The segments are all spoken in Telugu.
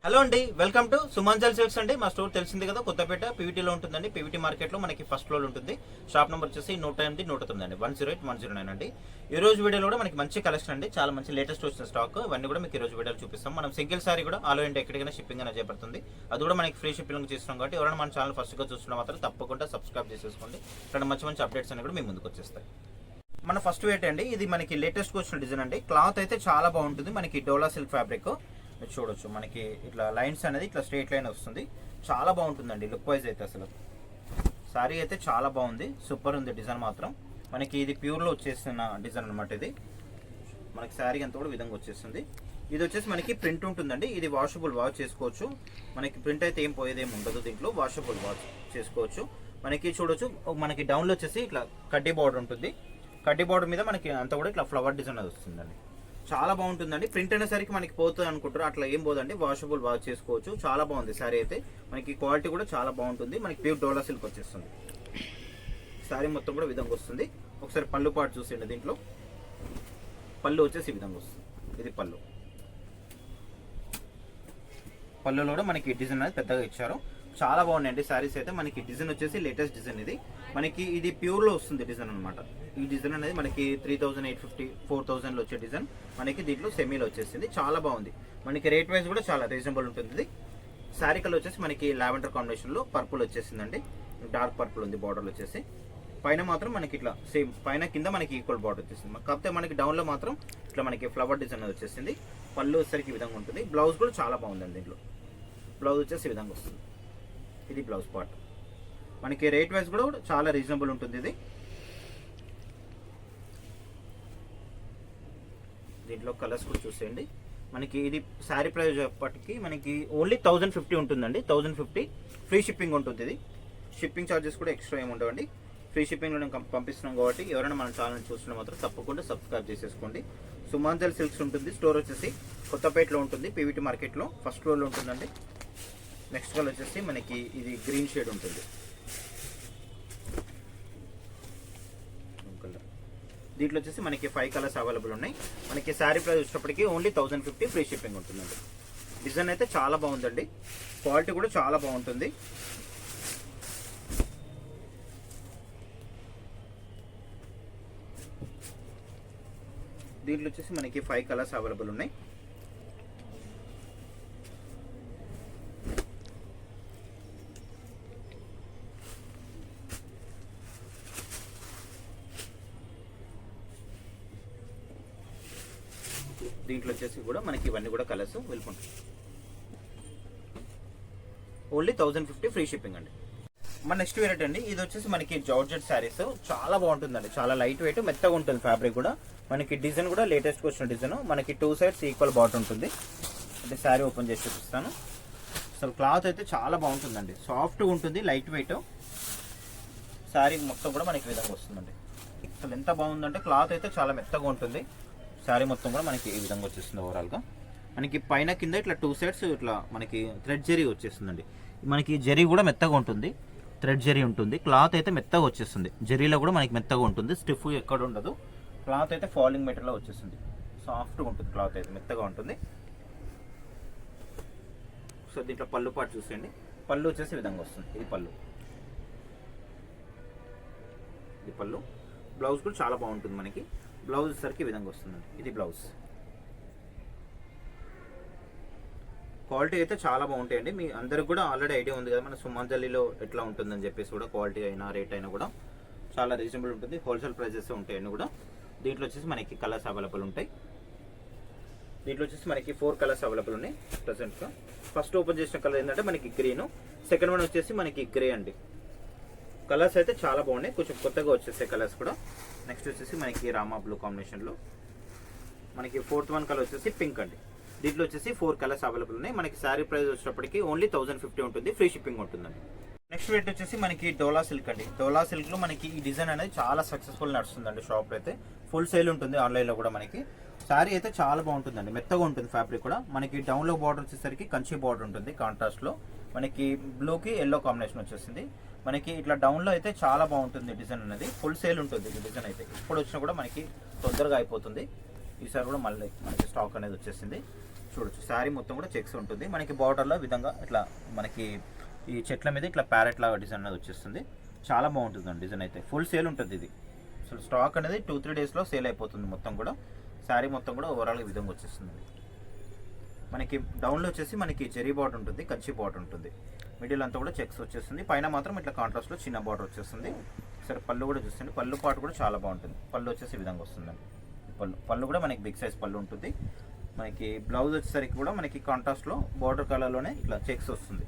హలో అండి, వెల్కమ్ టు సుమాంజల్ సిల్క్స్ అండి. మా స్టోర్ తెలిసింది కదా, కొత్తపేట పీవీటీలో ఉంటుందండి. పీవీటీ మార్కెట్ లో మనకి ఫస్ట్ ఫ్లోర్ ఉంటుంది. షాప్ నెంబర్ వచ్చేసి 108 109 అండి, 108-109 అండి. ఈ రోజు వీడియోలో కూడా మనకి మంచి కలెక్షన్ అండి, చాలా మంచి లేటెస్ట్ వచ్చిన స్టాక్. ఇవన్నీ కూడా మీకు ఈ రోజు వీడియోలో చూపిస్తాం. మనం సింగిల్ సారీ కూడా ఆల్ ఇండియా ఎక్కడికైనా షిప్పింగ్ అనేది చేపడుతుంది. అది కూడా మనకి ఫ్రీ షిప్పింగ్ చేస్తున్నాం కాబట్టి ఎవరైనా మన ఛానల్ ఫస్ట్ గా చూస్తున్నా మాత్రం తప్పకుండా సబ్స్క్రైబ్ చేసేసుకోండి. ఇక్కడ మంచి మంచి అప్డేట్స్ అన్ని కూడా మీ ముందుకు వచ్చేస్తాయి. మన ఫస్ట్ వెయిట్ అండి, ఇది మనకి లేటెస్ట్ వచ్చిన డిజైన్ అండి. క్లాత్ అయితే చాలా బాగుంటుంది. మనకి డోలా సిల్క్ ఫ్యాబ్రిక్ మీరు చూడొచ్చు. మనకి ఇట్లా లైన్స్ అనేది ఇట్లా స్ట్రైట్ లైన్ వస్తుంది. చాలా బాగుంటుందండి లుక్ వైజ్ అయితే. అసలు సారీ అయితే చాలా బాగుంది, సూపర్ ఉంది డిజైన్ మాత్రం. మనకి ఇది ప్యూర్లో వచ్చేసిన డిజైన్ అనమాట. ఇది మనకి శారీ అంతా కూడా విధంగా వచ్చేస్తుంది. ఇది వచ్చేసి మనకి ప్రింట్ ఉంటుందండి. ఇది వాషబుల్ వాష్ చేసుకోవచ్చు. మనకి ప్రింట్ అయితే ఏం పోయేదేం ఉండదు దీంట్లో, వాషబుల్ వాష్ చేసుకోవచ్చు. మనకి చూడొచ్చు, మనకి డౌన్లో వచ్చేసి ఇట్లా కడ్డీ బార్డర్ ఉంటుంది. కడ్డీ బార్డర్ మీద మనకి అంతా కూడా ఇట్లా ఫ్లవర్ డిజైన్ అది వస్తుందండి. చాలా బాగుంటుందండి. ప్రింట్ అనేసరికి మనకి పోతుంది అనుకుంటారు, అట్లా ఏం పోదండి. వాషబుల్ వాష్ చేసుకోవచ్చు. చాలా బాగుంది శారీ అయితే. మనకి క్వాలిటీ కూడా చాలా బాగుంటుంది. మనకి ప్యూర్ డోలా సిల్క్ వచ్చేస్తుంది. శారీ మొత్తం కూడా విధంగా వస్తుంది. ఒకసారి పళ్ళు పాటు చూసేయండి. దీంట్లో పళ్ళు వచ్చేసి ఈ విధంగా వస్తుంది. ఇది పళ్ళు. పళ్ళులో కూడా మనకి డిజైన్ అనేది పెద్దగా ఇచ్చారు. చాలా బాగున్నాయండి శారీస్ అయితే. మనకి డిజైన్ వచ్చేసి లేటెస్ట్ డిజైన్. ఇది మనకి ఇది ప్యూర్లో వస్తుంది డిజైన్ అనమాట. ఈ డిజైన్ అనేది మనకి 3850 4000లో వచ్చే డిజైన్ మనకి దీంట్లో సెమీలో వచ్చేసింది. చాలా బాగుంది. మనకి రేట్ వైజ్ కూడా చాలా రీజనబుల్ ఉంటుంది. శారీ కలర్ వచ్చేసి మనకి లావెండర్ కాంబినేషన్లో పర్పుల్ వచ్చేసిందండి. డార్క్ పర్పుల్ ఉంది బార్డర్లో వచ్చేసి. పైన మాత్రం మనకి ఇట్లా సేమ్, పైన కింద మనకి ఈక్వల్ బార్డర్ వచ్చేసింది. కాకపోతే మనకి డౌన్లో మాత్రం ఇట్లా మనకి ఫ్లవర్ డిజైన్ వచ్చేసింది. పళ్ళు వచ్చేసరికి ఈ విధంగా ఉంటుంది. బ్లౌజ్ కూడా చాలా బాగుందండి. దీంట్లో బ్లౌజ్ వచ్చేసి ఈ విధంగా వస్తుంది. ఇది బ్లౌజ్ పార్ట్. మనకి రేట్ వైజ్ కూడా చాలా రీజనబుల్ ఉంటుంది. ఇది దీంట్లో కలర్స్ కూడా చూసేయండి. మనకి ఇది శారీ ప్రైస్ అప్పటికి మనకి ఓన్లీ 1050 ఉంటుందండి. 1050 ఫ్రీ షిప్పింగ్ ఉంటుంది. ఇది షిప్పింగ్ ఛార్జెస్ కూడా ఎక్స్ట్రా ఏమి ఉండవండి. ఫ్రీ షిప్పింగ్లో నేను పంపిస్తున్నాం కాబట్టి ఎవరైనా మన ఛానల్ చూస్తున్నా మాత్రం తప్పకుండా సబ్స్క్రైబ్ చేసేసుకోండి. సుమాంజల్ సిల్క్స్ ఉంటుంది. స్టోర్ వచ్చేసి కొత్తపేటలో ఉంటుంది. పీవీటీ మార్కెట్లో ఫస్ట్ ఫ్లోర్లో ఉంటుందండి. నెక్స్ట్ కలర్ వచ్చేసి మనకి ఇది గ్రీన్ షేడ్ ఉంటుంది. దీంట్లో వచ్చేసి మనకి 5 కలర్స్ అవైలబుల్ ఉన్నాయి. మనకి శారీ ప్రైస్ వచ్చేటప్పటికి ఓన్లీ 1050 ఫ్రీ షిప్పింగ్ ఉంటుందండి. డిజైన్ అయితే చాలా బాగుందండి. క్వాలిటీ కూడా చాలా బాగుంటుంది. దీంట్లో వచ్చేసి మనకి 5 కలర్స్ అవైలబుల్ ఉన్నాయి. దీంట్లో వచ్చేసి కూడా మనకి ఇవన్నీ కూడా కలర్స్ వెళ్ళుకుంటాయి. ఓన్లీ 1050 ఫ్రీ షిప్పింగ్ అండి. మన నెక్స్ట్ వెరైటీ అండి, ఇది వచ్చేసి మనకి జార్జెట్ శారీస్. చాలా బాగుంటుందండి. చాలా లైట్ వెయిట్, మెత్తగా ఉంటుంది ఫ్యాబ్రిక్ కూడా. మనకి డిజైన్ కూడా లేటెస్ట్ వచ్చిన డిజైన్. మనకి 2 సైడ్స్ ఈక్వల్ బార్డర్ ఉంటుంది. అంటే శారీ ఓపెన్ చేసి చూపిస్తాను. అసలు క్లాత్ అయితే చాలా బాగుంటుందండి. సాఫ్ట్గా ఉంటుంది, లైట్ వెయిట్. శారీ మొత్తం కూడా మనకి విధంగా వస్తుందండి. అసలు ఎంత బాగుందంటే క్లాత్ అయితే చాలా మెత్తగా ఉంటుంది. శారీ మొత్తం కూడా మనకి ఈ విధంగా వచ్చేస్తుంది. ఓవరాల్గా మనకి పైన కింద ఇట్లా 2 సైడ్స్ ఇట్లా మనకి థ్రెడ్ జరీ వచ్చేస్తుందండి. మనకి జరీ కూడా మెత్తగా ఉంటుంది, థ్రెడ్ జరీ ఉంటుంది. క్లాత్ అయితే మెత్తగా వచ్చేస్తుంది. జరీలో కూడా మనకి మెత్తగా ఉంటుంది, స్టిఫ్ ఎక్కడ ఉండదు. క్లాత్ అయితే ఫాలింగ్ మెటీరియల్లో వచ్చేస్తుంది. సాఫ్ట్గా ఉంటుంది క్లాత్ అయితే, మెత్తగా ఉంటుంది. సో దీంట్లో పళ్ళు పాటు చూసేయండి. పళ్ళు వచ్చేసి ఈ విధంగా వస్తుంది. ఇది పళ్ళు. ఇది పళ్ళు. బ్లౌజ్ కూడా చాలా బాగుంటుంది. మనకి బ్లౌజ్ సరికి ఈ విధంగా వస్తుందండి. ఇది బ్లౌజ్. క్వాలిటీ అయితే చాలా బాగుంటాయండి. మీ అందరికి కూడా ఆల్రెడీ ఐడియా ఉంది కదా మన సుమాంజలిలో ఎట్లా ఉంటుందని చెప్పేసి కూడా. క్వాలిటీ అయినా రేట్ అయినా కూడా చాలా రీజనబుల్ ఉంటుంది. హోల్సేల్ ప్రైజెస్ ఉంటాయండి కూడా. దీంట్లో వచ్చేసి మనకి కలర్స్ అవైలబుల్ ఉంటాయి. దీంట్లో వచ్చేసి మనకి 4 కలర్స్ అవైలబుల్ ఉన్నాయి ప్రజెంట్గా. ఫస్ట్ ఓపెన్ చేసిన కలర్ ఏంటంటే మనకి గ్రీన్, సెకండ్ వన్ వచ్చేసి మనకి గ్రే అండి. కలర్స్ అయితే చాలా బాగున్నాయి, కొంచెం కొత్తగా వచ్చేసాయి కలర్స్ కూడా. నెక్స్ట్ వచ్చేసి మనకి రామా బ్లూ కాంబినేషన్లో మనకి 4th వన్ కలర్ వచ్చేసి పింక్ అండి. దీంట్లో వచ్చేసి 4 కలర్స్ అవైలబుల్ ఉన్నాయి. మనకి శారీ ప్రైస్ వచ్చేటప్పటికి ఓన్లీ 1050 ఉంటుంది. ఫ్రీ షిప్పింగ్ ఉంటుందండి. నెక్స్ట్ వెయిట్ వచ్చేసి మనకి డోలా సిల్క్ అండి. డోలా సిల్క్ లో మనకి ఈ డిజైన్ అనేది చాలా సక్సెస్ఫుల్ నడుస్తుందండి. షాప్ అయితే ఫుల్ సేల్ ఉంటుంది. ఆన్లైన్ లో కూడా మనకి శారీ అయితే చాలా బాగుంటుందండి. మెత్తగా ఉంటుంది ఫ్యాబ్రిక్ కూడా. మనకి డౌన్ లో బార్డర్ వచ్చేసరికి కంచి బార్డర్ ఉంటుంది కాంట్రాస్ట్ లో. మనకి బ్లూకి ఎల్లో కాంబినేషన్ వచ్చేసింది. మనకి ఇట్లా డౌన్ లో అయితే చాలా బాగుంటుంది డిజైన్ అనేది. ఫుల్ సేల్ ఉంటుంది ఈ డిజైన్ అయితే. ఇప్పుడు వచ్చినా కూడా మనకి తొందరగా అయిపోతుంది. ఈసారి కూడా మళ్ళీ మనకి స్టాక్ అనేది వచ్చేసింది. చూడొచ్చు శారీ మొత్తం కూడా చెక్స్ ఉంటుంది. మనకి బార్డర్లో విధంగా ఇట్లా మనకి ఈ చెట్ల మీద ఇట్లా ప్యారెట్ లాగా డిజైన్ అనేది వచ్చేస్తుంది. చాలా బాగుంటుందండి డిజైన్ అయితే. ఫుల్ సేల్ ఉంటుంది ఇది. అసలు స్టాక్ అనేది 2-3 డేస్లో సేల్ అయిపోతుంది మొత్తం కూడా. శారీ మొత్తం కూడా ఓవరాల్ ఈ విధంగా వచ్చేస్తుంది. మనకి డౌన్లో వచ్చేసి మనకి జెరీ బార్డర్ ఉంటుంది, కంచి బార్డర్ ఉంటుంది. మిడిల్ అంతా కూడా చెక్స్ వచ్చేస్తుంది. పైన మాత్రం ఇట్లా కాంట్రాస్ట్లో చిన్న బార్డర్ వచ్చేస్తుంది. సరే పళ్ళు కూడా చూస్తుంది. పళ్ళు పాటు కూడా చాలా బాగుంటుంది. పళ్ళు వచ్చేసి ఈ విధంగా వస్తుందండి. పళ్ళు కూడా మనకి బిగ్ సైజ్ పళ్ళు ఉంటుంది. మనకి బ్లౌజ్ వచ్చేసరికి కూడా మనకి కాంట్రాస్ట్లో బార్డర్ కలర్లోనే ఇట్లా చెక్స్ వస్తుంది.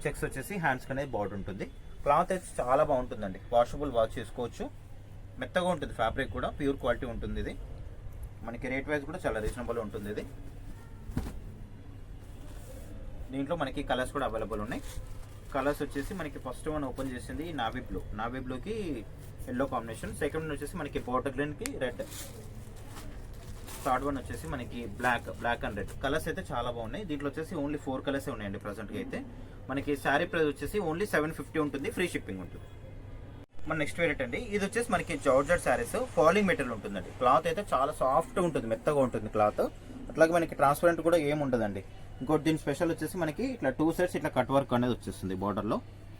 చెక్స్ వచ్చేసి హ్యాండ్స్కి అనేది బార్డర్ ఉంటుంది. క్లాత్ అయితే చాలా బాగుంటుందండి. వాషబుల్ వాష్ చేసుకోవచ్చు. మెత్తగా ఉంటుంది. ఫ్యాబ్రిక్ కూడా ప్యూర్ క్వాలిటీ ఉంటుంది. ఇది మనకి రేట్ వైజ్ కూడా చాలా రీజనబుల్ ఉంటుంది. ఇది దీంట్లో మనకి కలర్స్ కూడా అవైలబుల్ ఉన్నాయి. కలర్స్ వచ్చేసి మనకి ఫస్ట్ వన్ ఓపెన్ చేసింది నావీ బ్లూకి ఎల్లో కాంబినేషన్. సెకండ్ వన్ వచ్చేసి మనకి బాటిల్ గ్రీన్కి రెడ్. థర్డ్ వన్ వచ్చేసి మనకి బ్లాక్ అండ్ రెడ్. కలర్స్ అయితే చాలా బాగున్నాయి. దీంట్లో వచ్చేసి ఓన్లీ 4 కలర్సే ఉన్నాయండి ప్రజెంట్గా అయితే. మనకి శారీ ప్రైస్ వచ్చేసి ఓన్లీ 750 ఉంటుంది. ఫ్రీ షిప్పింగ్ ఉంటుంది. మన నెక్స్ట్ వెరైటీ అండి. ఇది వచ్చేసి మనకి జార్జెట్ శారీస్ ఫాలింగ్ మెటీరియల్ ఉంటుందండి. క్లాత్ అయితే చాలా సాఫ్ట్గా ఉంటుంది, మెత్తగా ఉంటుంది క్లాత్. అట్లాగే మనకి ట్రాన్స్పరెంట్ కూడా ఏమి ఉండదండి. ఇంకోటి దీని స్పెషల్ వచ్చేసి మనకి ఇట్లా 2 సైడ్స్ ఇట్లా కట్ వర్క్ అనేది వచ్చేస్తుంది బార్డర్లో.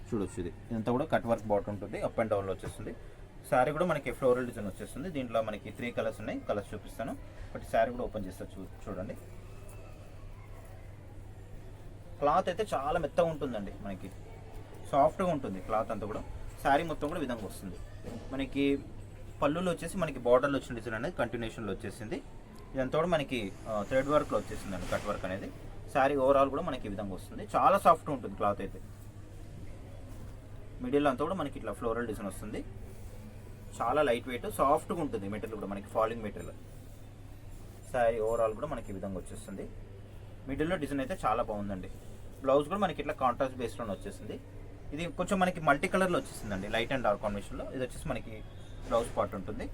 చూడొచ్చు ఇది ఇదంతా కూడా కట్ వర్క్ బార్డర్ ఉంటుంది. అప్ అండ్ డౌన్లో వచ్చేస్తుంది. శారీ కూడా మనకి ఫ్లోరల్ డిజైన్ వచ్చేస్తుంది. దీంట్లో మనకి 3 కలర్స్ ఉన్నాయి. కలర్స్ చూపిస్తాను. బట్ శారీ కూడా ఓపెన్ చేస్తా చూడండి. క్లాత్ అయితే చాలా మెత్తగా ఉంటుందండి. మనకి సాఫ్ట్గా ఉంటుంది క్లాత్ అంతా కూడా. శారీ మొత్తం కూడా విధంగా వస్తుంది. మనకి పళ్ళులో వచ్చేసి మనకి బార్డర్లో వచ్చిన డిజైన్ అనేది కంటిన్యూషన్లో వచ్చేసింది. ఇదంతా కూడా మనకి థ్రెడ్ వర్క్లో వచ్చేసిందండి, కట్ వర్క్ అనేది. శారీ ఓవరాల్ కూడా మనకి ఈ విధంగా వస్తుంది. చాలా సాఫ్ట్గా ఉంటుంది క్లాత్ అయితే. మిడిల్ అంతా కూడా మనకి ఇట్లా ఫ్లోరల్ డిజైన్ వస్తుంది. చాలా లైట్ వెయిట్ సాఫ్ట్గా ఉంటుంది మెటీరియల్ కూడా మనకి ఫాలింగ్ మెటీరియల్. శారీ ఓవరాల్ కూడా మనకి ఈ విధంగా వచ్చేస్తుంది. మిడిల్లో డిజైన్ అయితే చాలా బాగుందండి. బ్లౌజ్ కూడా మనకి ఇట్లా కాంట్రాస్ట్ బేస్లోనే వచ్చేసింది. ఇది కొంచెం మనకి మల్టీ కలర్లో వచ్చేసిందండి, లైట్ అండ్ డార్క్ కాంబినేషన్లో. ఇది వచ్చేసి మనకి బ్లౌజ్ పార్ట్ ఉంటుంది.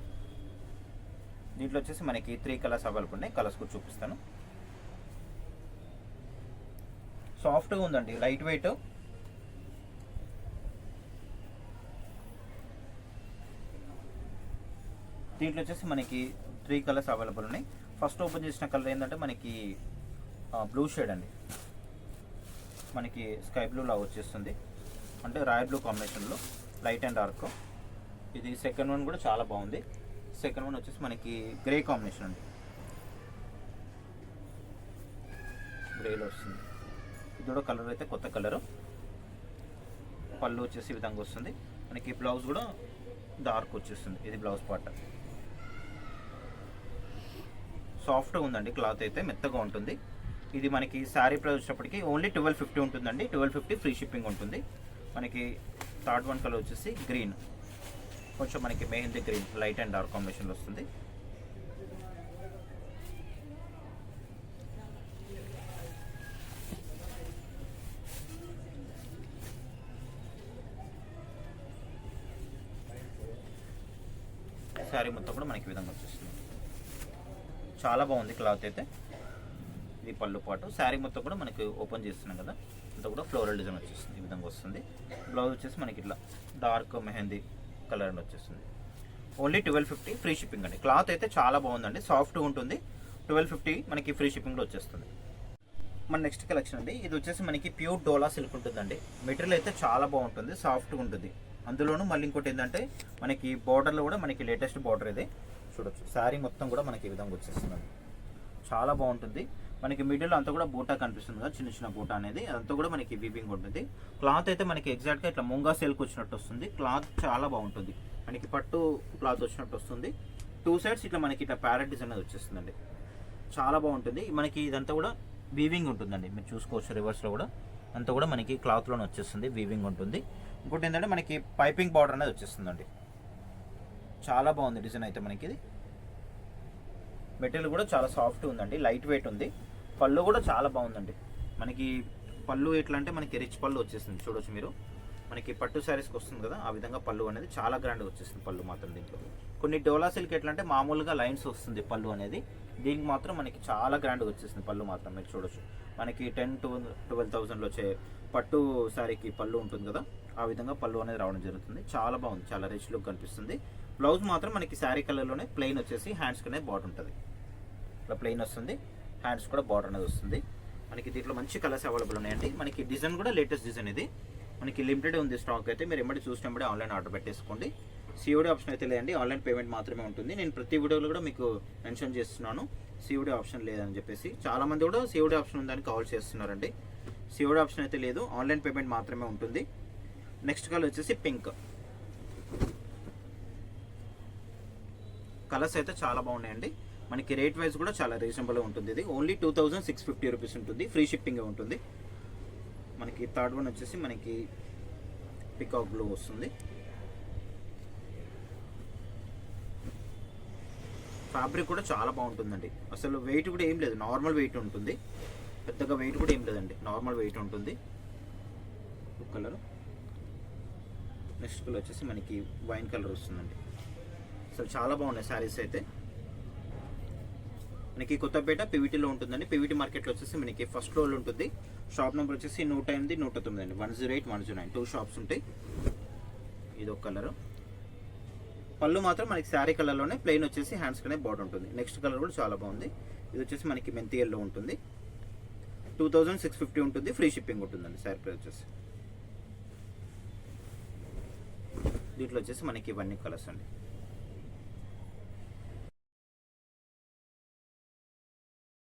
దీంట్లో వచ్చేసి మనకి 3 కలర్స్ అవైలబుల్ ఉన్నాయి. కలర్స్ కూడా చూపిస్తాను. సాఫ్ట్గా ఉందండి, లైట్ వెయిట్. దీంట్లో వచ్చేసి మనకి 3 కలర్స్ అవైలబుల్ ఉన్నాయి. ఫస్ట్ ఓపెన్ చేసిన కలర్ ఏంటంటే మనకి బ్లూ షేడ్ అండి. మనకి స్కై బ్లూ లాగా వచ్చేస్తుంది, అంటే రాయల్ బ్లూ కాంబినేషన్లో లైట్ అండ్ డార్క్. ఇది సెకండ్ వన్ కూడా చాలా బాగుంది. సెకండ్ వన్ వచ్చేసి మనకి గ్రే కాంబినేషన్ అండి, గ్రేలో వస్తుంది. ఇది కూడా కలర్ అయితే కొత్త కలరు. పళ్ళు వచ్చేసి ఈ విధంగా వస్తుంది. మనకి బ్లౌజ్ కూడా డార్క్ వచ్చేస్తుంది. ఇది బ్లౌజ్ పార్ట్. సాఫ్ట్గా ఉందండి క్లాత్ అయితే, మెత్తగా ఉంటుంది. ఇది మనకి శారీ ప్రైస్ వచ్చేటప్పటికి ఓన్లీ 1250 ఉంటుందండి. 1250 ఫ్రీ షిప్పింగ్ ఉంటుంది. మనకి థర్డ్ వన్ కలర్ వచ్చేసి గ్రీన్, కొంచెం మనకి mehndi green light and dark కాంబినేషన్లో వస్తుంది. శారీ మొత్తం కూడా మనకి విధంగా వచ్చేస్తుంది. చాలా బాగుంది క్లాత్ అయితే. ఇది పళ్ళు పాటు. శారీ మొత్తం కూడా మనకి ఓపెన్ చేస్తున్నాం కదా, అంతా కూడా ఫ్లోరల్ డిజైన్ వచ్చేస్తుంది. ఈ విధంగా వస్తుంది. బ్లౌజ్ వచ్చేసి మనకి ఇట్లా డార్క్ మెహందీ కలర్ అని వచ్చేస్తుంది. ఓన్లీ 1250 ఫ్రీ షిప్పింగ్ అండి. క్లాత్ అయితే చాలా బాగుందండి, సాఫ్ట్గా ఉంటుంది. 1250 మనకి ఫ్రీ షిప్పింగ్లో వచ్చేస్తుంది. మన నెక్స్ట్ కలెక్షన్ అండి. ఇది వచ్చేసి మనకి ప్యూర్ డోలా సిల్క్ ఉంటుందండి. మెటీరియల్ అయితే చాలా బాగుంటుంది, సాఫ్ట్గా ఉంటుంది. అందులోనూ మళ్ళీ ఇంకోటి ఏంటంటే మనకి బార్డర్లో కూడా మనకి లేటెస్ట్ బార్డర్ ఇది చూడొచ్చు. శారీ మొత్తం కూడా మనకి ఈ విధంగా వచ్చేస్తుంది. చాలా బాగుంటుంది. మనకి మిడిల్లో అంతా కూడా బూటా కనిపిస్తుంది కదా, చిన్న చిన్న బూటా అనేది, అదంతా కూడా మనకి వీవింగ్ ఉంటుంది. క్లాత్ అయితే మనకి ఎగ్జాక్ట్గా ఇట్లా ముంగా సిల్క్ వచ్చినట్టు వస్తుంది. క్లాత్ చాలా బాగుంటుంది. మనకి పట్టు క్లాత్ వచ్చినట్టు వస్తుంది. 2 సైడ్స్ ఇట్లా మనకి ఇట్లా ప్యారెట్ డిజైన్ అనేది వచ్చేస్తుందండి. చాలా బాగుంటుంది. మనకి ఇదంతా కూడా వీవింగ్ ఉంటుందండి. మీరు చూసుకోవచ్చు రివర్స్లో కూడా అంతా కూడా మనకి క్లాత్లోనే వచ్చేస్తుంది, వీవింగ్ ఉంటుంది. ఇంకోటి ఏంటంటే మనకి పైపింగ్ బార్డర్ అనేది వచ్చేస్తుందండి. చాలా బాగుంది డిజైన్ అయితే. మనకి ఇది మెటీరియల్ కూడా చాలా సాఫ్ట్ ఉందండి, లైట్ వెయిట్ ఉంది. పళ్ళు కూడా చాలా బాగుందండి. మనకి పళ్ళు ఎట్లా అంటే మనకి రిచ్ పళ్ళు వచ్చేస్తుంది. చూడొచ్చు మీరు, మనకి పట్టు శారీస్కి వస్తుంది కదా, ఆ విధంగా పళ్ళు అనేది చాలా గ్రాండ్గా వచ్చేస్తుంది. పళ్ళు మాత్రం దీంట్లో కొన్ని డోలా సిల్క్ ఎట్లా అంటే మామూలుగా లైన్స్ వస్తుంది పళ్ళు అనేది, దీనికి మాత్రం మనకి చాలా గ్రాండ్గా వచ్చేస్తుంది పళ్ళు మాత్రం. మీరు చూడొచ్చు మనకి 10,000 to 12,000లో వచ్చే పట్టు శారీకి పళ్ళు ఉంటుంది కదా, ఆ విధంగా పళ్ళు అనేది రావడం జరుగుతుంది. చాలా బాగుంది, చాలా రిచ్ లుక్ కనిపిస్తుంది. బ్లౌజ్ మాత్రం మనకి శారీ కలర్లోనే ప్లెయిన్ వచ్చేసి హ్యాండ్స్కి అనేది బాట్ ఉంటుంది. ఇట్లా ప్లెయిన్ వస్తుంది. హ్యాండ్స్ కూడా బార్డర్ అనేది వస్తుంది. మనకి దీంట్లో మంచి కలర్స్ అవైలబుల్ ఉన్నాయండి. మనకి డిజైన్ కూడా లేటెస్ట్ డిజైన్ ఇది. మనకి లిమిటెడ్ ఉంది స్టాక్ అయితే, మీరు ఎమ్మడి చూసినప్పుడే ఆన్లైన్ ఆర్డర్ పెట్టేసుకోండి. సిఓడి ఆప్షన్ అయితే లేదండి, ఆన్లైన్ పేమెంట్ మాత్రమే ఉంటుంది. నేను ప్రతి వీడియోలో కూడా మీకు మెన్షన్ చేస్తున్నాను సిఓడి ఆప్షన్ లేదని చెప్పేసి. చాలామంది కూడా సిఓడి ఆప్షన్ ఉందని కాల్ చేస్తున్నారండి. సిఓడి ఆప్షన్ అయితే లేదు, ఆన్లైన్ పేమెంట్ మాత్రమే ఉంటుంది. నెక్స్ట్ కలర్ వచ్చేసి పింక్. కలర్స్ అయితే చాలా బాగున్నాయండి. మనకి రేట్ వైజ్ కూడా చాలా రీజనబుల్గా ఉంటుంది. ఇది ఓన్లీ 2650 రూపీస్ ఉంటుంది, ఫ్రీ షిప్పింగ్ ఉంటుంది. మనకి థర్డ్ వన్ వచ్చేసి మనకి పికాక్ బ్లూ వస్తుంది. ఫ్యాబ్రిక్ కూడా చాలా బాగుంటుందండి. అసలు వెయిట్ కూడా ఏం లేదు, నార్మల్ వెయిట్ ఉంటుంది. పెద్దగా వెయిట్ కూడా ఏం లేదండి, నార్మల్ వెయిట్ ఉంటుంది. కలర్ నెక్స్ట్ కలర్ వచ్చేసి మనకి వైన్ కలర్ వస్తుందండి. అసలు చాలా బాగున్నాయి శారీస్ అయితే. మనకి కొత్తపేట పీవీటీలో ఉంటుందండి. పీవీటీ మార్కెట్లో వచ్చేసి మనకి ఫస్ట్ ఫ్లోర్లో ఉంటుంది. షాప్ నెంబర్ వచ్చేసి 108, 109 అండి. 108, 109 2 షాప్స్ ఉంటాయి. ఇది ఒక కలరు. పళ్ళు మాత్రం మనకి శారీ కలర్లోనే ప్లెయిన్ వచ్చేసి హ్యాండ్స్ కనే బార్డర్ ఉంటుంది. నెక్స్ట్ కలర్ కూడా చాలా బాగుంది. ఇది వచ్చేసి మనకి మెంతి ఎల్లో ఉంటుంది. 2650 ఉంటుంది, ఫ్రీ షిప్పింగ్ ఉంటుందండి. శారీ ప్రైస్ వచ్చేసి దీంట్లో వచ్చేసి మనకి ఇవన్నీ కలర్స్ అండి.